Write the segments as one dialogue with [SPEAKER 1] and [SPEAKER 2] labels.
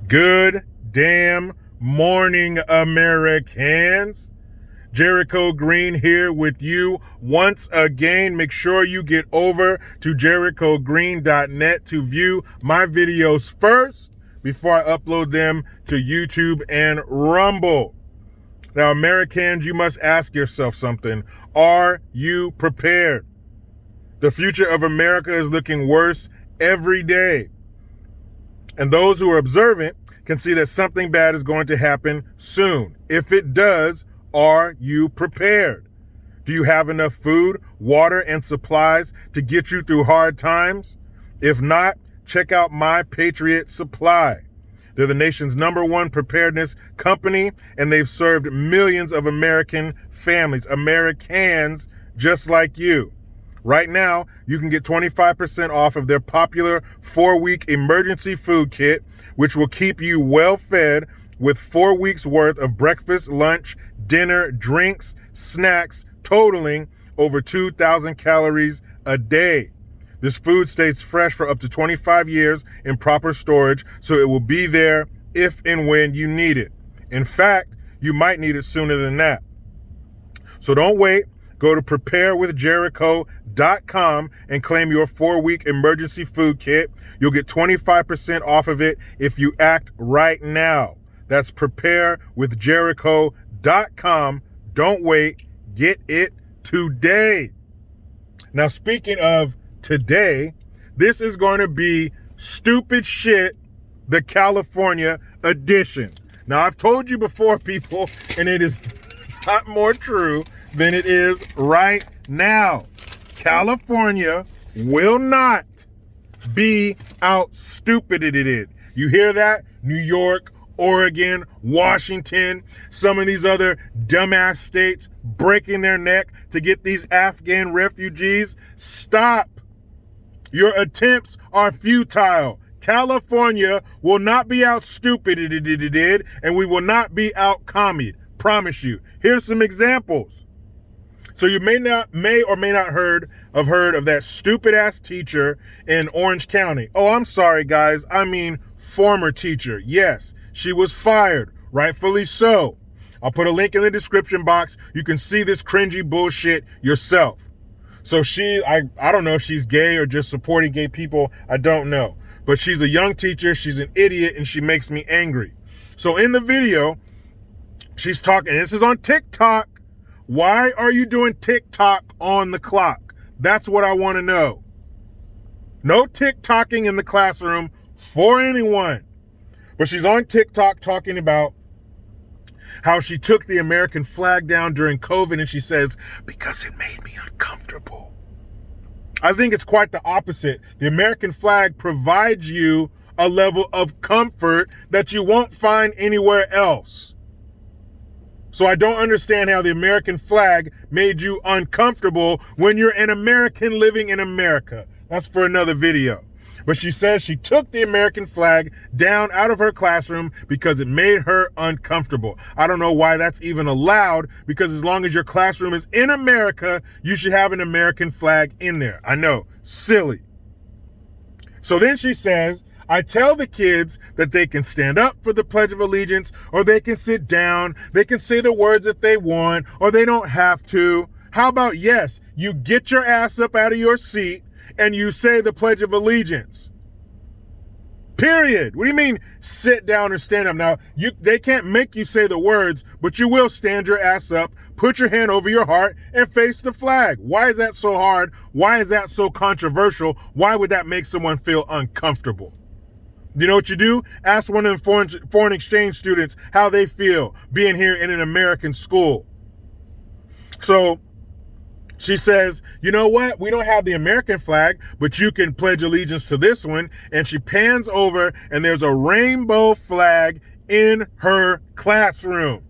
[SPEAKER 1] Good damn morning, Americans. Jericho Green here with you once again. Make sure you get over to jerichogreen.net to view my videos first before I upload them to YouTube and Rumble. Now, Americans, you must ask yourself something. Are you prepared? The future of America is looking worse every day. And those who are observant can see that something bad is going to happen soon. If it does, are you prepared? Do you have enough food, water, and supplies to get you through hard times? If not, check out My Patriot Supply. They're the nation's #1 preparedness company, and they've served millions of American families, Americans just like you. Right now, you can get 25% off of their popular 4-week emergency food kit, which will keep you well fed with 4 weeks worth of breakfast, lunch, dinner, drinks, snacks, totaling over 2,000 calories a day. This food stays fresh for up to 25 years in proper storage, so it will be there if and when you need it. In fact, you might need it sooner than that. So don't wait. Go to preparewithjericho.com and claim your 4-week emergency food kit. You'll get 25% off of it if you act right now. That's preparewithjericho.com. Don't wait. Get it today. Now, speaking of today, this is going to be Stupid Shit, the California edition. Now, I've told you before, people, and it is not more true than it is right now. California will not be out stupided. You hear that? New York, Oregon, Washington, some of these other dumbass states breaking their neck to get these Afghan refugees. Stop. Your attempts are futile. California will not be out stupided, and we will not be out commied. Promise you. Here's some examples. So you may or may not heard of that stupid ass teacher in Orange County. Oh, I'm sorry, guys. I mean, former teacher. Yes, she was fired, rightfully so. I'll put a link in the description box. You can see this cringy bullshit yourself. So I don't know if she's gay or just supporting gay people. I don't know. But she's a young teacher. She's an idiot, and she makes me angry. So in the video, she's talking. This is on TikTok. Why are you doing TikTok on the clock? That's what I want to know. No TikToking in the classroom for anyone. But she's on TikTok talking about how she took the American flag down during COVID, and she says, because it made me uncomfortable. I think it's quite the opposite. The American flag provides you a level of comfort that you won't find anywhere else. So I don't understand how the American flag made you uncomfortable when you're an American living in America. That's for another video. But she says she took the American flag down out of her classroom because it made her uncomfortable. I don't know why that's even allowed, because as long as your classroom is in America, you should have an American flag in there. I know, silly. So then she says, I tell the kids that they can stand up for the Pledge of Allegiance, or they can sit down, they can say the words that they want, or they don't have to. How about, yes, you get your ass up out of your seat and you say the Pledge of Allegiance. Period. What do you mean sit down or stand up? Now, they can't make you say the words, but you will stand your ass up, put your hand over your heart, and face the flag. Why is that so hard? Why is that so controversial? Why would that make someone feel uncomfortable? You know what you do? Ask one of them foreign exchange students how they feel being here in an American school. So she says, you know what? We don't have the American flag, but you can pledge allegiance to this one. And she pans over, and there's a rainbow flag in her classroom.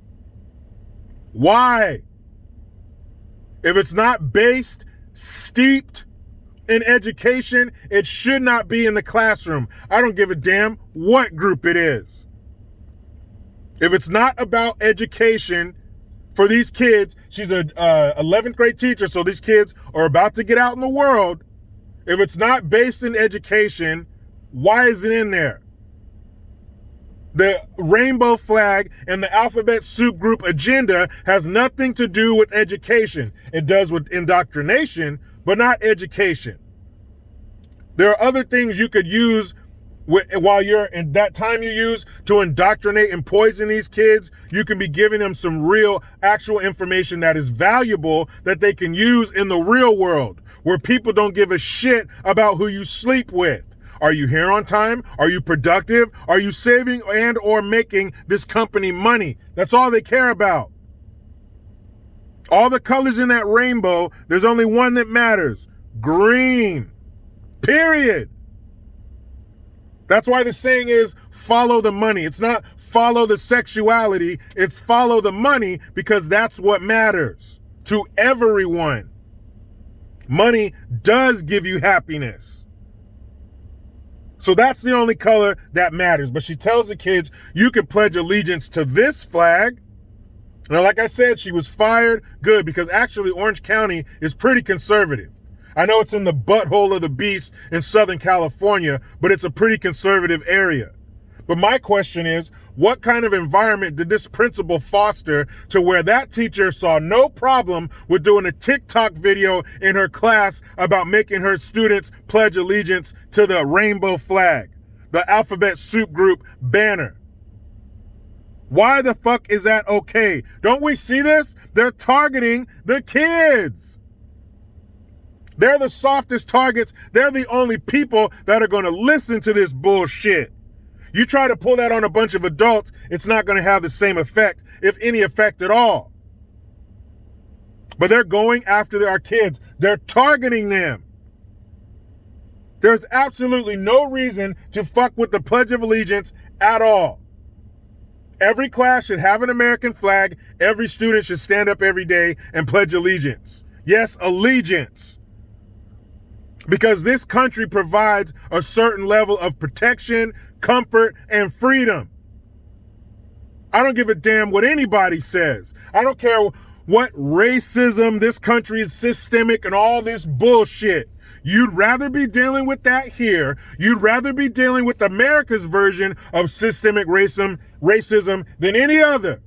[SPEAKER 1] Why? If it's not steeped in education, it should not be in the classroom. I don't give a damn what group it is. If it's not about education for these kids, she's a 11th grade teacher, so these kids are about to get out in the world. If it's not based in education, why is it in there? The rainbow flag and the alphabet soup group agenda has nothing to do with education. It does with indoctrination, but not education. There are other things you could use while you're in that time you use to indoctrinate and poison these kids. You can be giving them some real, actual information that is valuable that they can use in the real world where people don't give a shit about who you sleep with. Are you here on time? Are you productive? Are you saving and or making this company money? That's all they care about. All the colors in that rainbow, there's only one that matters. Green. Period. That's why the saying is follow the money. It's not follow the sexuality. It's follow the money because that's what matters to everyone. Money does give you happiness. So that's the only color that matters. But she tells the kids, you can pledge allegiance to this flag. Now, like I said, she was fired. Good, because actually Orange County is pretty conservative. I know it's in the butthole of the beast in Southern California, but it's a pretty conservative area. But my question is, what kind of environment did this principal foster to where that teacher saw no problem with doing a TikTok video in her class about making her students pledge allegiance to the rainbow flag, the alphabet soup group banner? Why the fuck is that okay? Don't we see this? They're targeting the kids. They're the softest targets. They're the only people that are going to listen to this bullshit. You try to pull that on a bunch of adults, it's not going to have the same effect, if any effect at all. But they're going after our kids. They're targeting them. There's absolutely no reason to fuck with the Pledge of Allegiance at all. Every class should have an American flag. Every student should stand up every day and pledge allegiance. Yes, allegiance. Because this country provides a certain level of protection, comfort, and freedom. I don't give a damn what anybody says. I don't care what racism, this country is systemic and all this bullshit. You'd rather be dealing with that here. You'd rather be dealing with America's version of systemic racism than any other.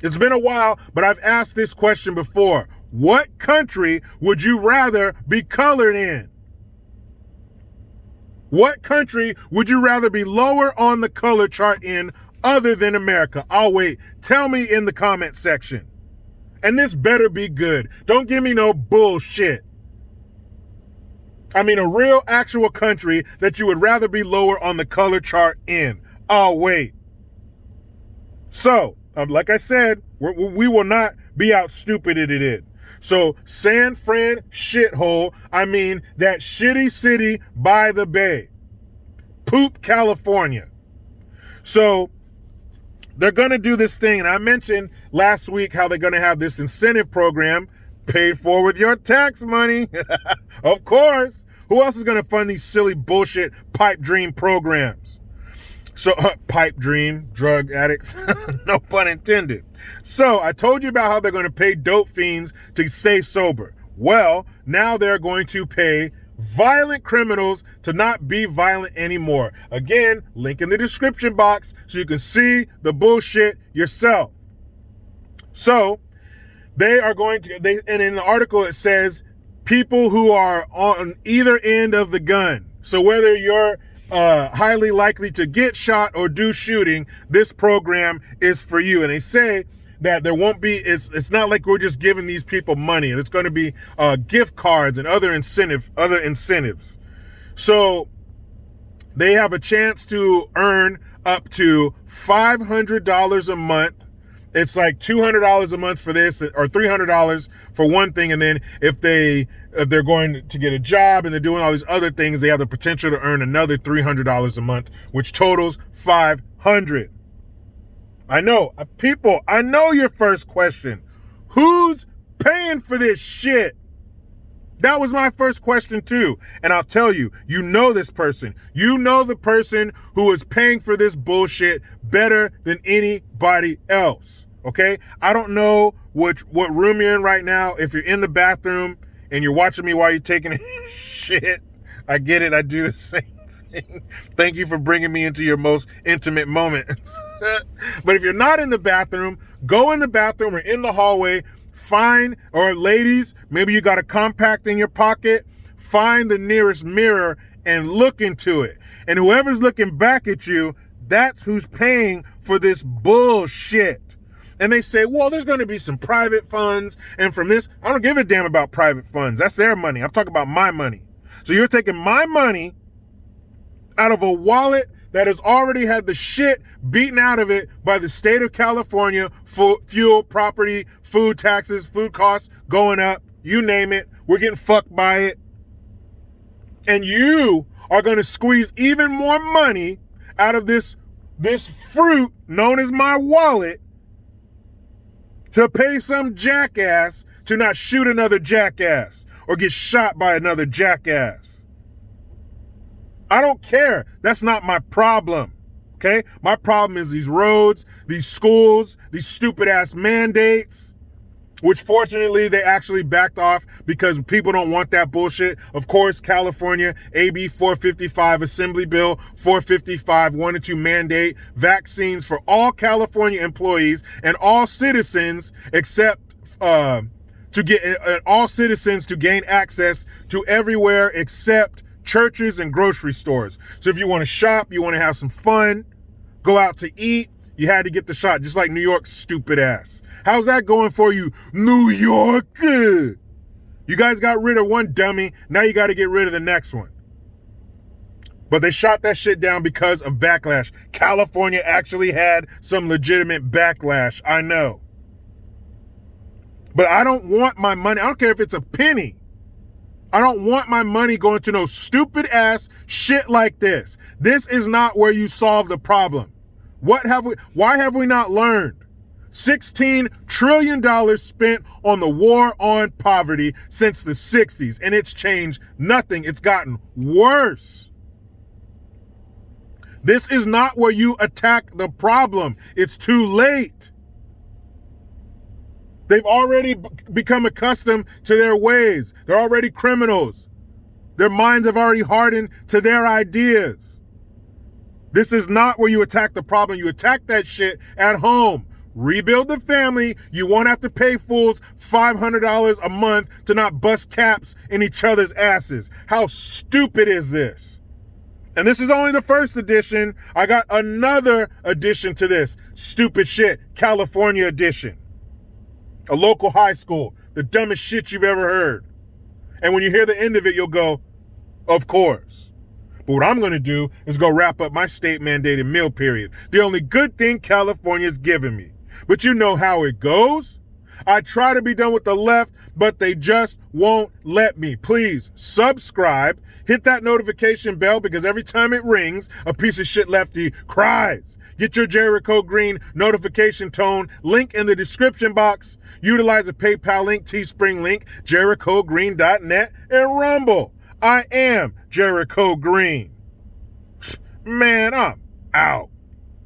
[SPEAKER 1] It's been a while, but I've asked this question before. What country would you rather be colored in? What country would you rather be lower on the color chart in other than America? I'll wait. Tell me in the comment section. And this better be good. Don't give me no bullshit. I mean, a real actual country that you would rather be lower on the color chart in. I'll wait. So, like I said, we will not be out stupided it. So San Fran shithole, I mean that shitty city by the bay. Poop, California. So they're going to do this thing. And I mentioned last week how they're going to have this incentive program paid for with your tax money. Of course. Who else is going to fund these silly bullshit pipe dream programs? So, pipe dream, drug addicts, no pun intended. So, I told you about how they're going to pay dope fiends to stay sober. Well, now they're going to pay violent criminals to not be violent anymore. Again, link in the description box so you can see the bullshit yourself. So, they are going to, and in the article it says, people who are on either end of the gun. So whether you're highly likely to get shot or do shooting, this program is for you. And they say that there won't be, it's not like we're just giving these people money. It's going to be gift cards and other incentives. So they have a chance to earn up to $500 a month. It's like $200 a month for this, or $300 for one thing. And then if they're going to get a job and they're doing all these other things, they have the potential to earn another $300 a month, which totals $500. I know, people, I know your first question. Who's paying for this shit? That was my first question too. And I'll tell you, you know this person. You know the person who is paying for this bullshit better than anybody else. Okay? I don't know what room you're in right now. If you're in the bathroom and you're watching me while you're taking a shit, I get it. I do the same Thank you for bringing me into your most intimate moments. But if you're not in the bathroom, go in the bathroom or in the hallway, find, or ladies, maybe you got a compact in your pocket, find the nearest mirror and look into it. And whoever's looking back at you, that's who's paying for this bullshit. And they say, well, there's going to be some private funds. And from this, I don't give a damn about private funds. That's their money. I'm talking about my money. So you're taking my money out of a wallet that has already had the shit beaten out of it by the state of California, fuel, property, food taxes, food costs going up, you name it. We're getting fucked by it. And you are going to squeeze even more money out of this fruit known as my wallet to pay some jackass to not shoot another jackass or get shot by another jackass. I don't care. That's not my problem. Okay? My problem is these roads, these schools, these stupid ass mandates, which fortunately they actually backed off because people don't want that bullshit. Of course, California, AB 455, Assembly Bill 455 wanted to mandate vaccines for all California employees and all citizens except all citizens to gain access to everywhere except churches and grocery stores. So if you want to shop, you want to have some fun, go out to eat, you had to get the shot, just like New York's stupid ass. How's that going for you, New York? You guys got rid of one dummy, now you got to get rid of the next one. But they shot that shit down because of backlash. California actually had some legitimate backlash, I know. But I don't want my money, I don't care if it's a penny. I don't want my money going to no stupid ass shit like this. This is not where you solve the problem. Why have we not learned? $16 trillion spent on the war on poverty since the 60s, and it's changed nothing. It's gotten worse. This is not where you attack the problem. It's too late. They've already become accustomed to their ways. They're already criminals. Their minds have already hardened to their ideas. This is not where you attack the problem. You attack that shit at home. Rebuild the family. You won't have to pay fools $500 a month to not bust caps in each other's asses. How stupid is this? And this is only the first edition. I got another addition to this stupid shit, California edition. A local high school, the dumbest shit you've ever heard. And when you hear the end of it, you'll go, of course. But what I'm going to do is go wrap up my state mandated meal period. The only good thing California's given me. But you know how it goes. I try to be done with the left, but they just won't let me. Please subscribe, hit that notification bell because every time it rings, a piece of shit lefty cries. Get your Jericho Green notification tone, link in the description box. Utilize a PayPal link, Teespring link, jerichogreen.net, and Rumble. I am Jericho Green. Man, I'm out.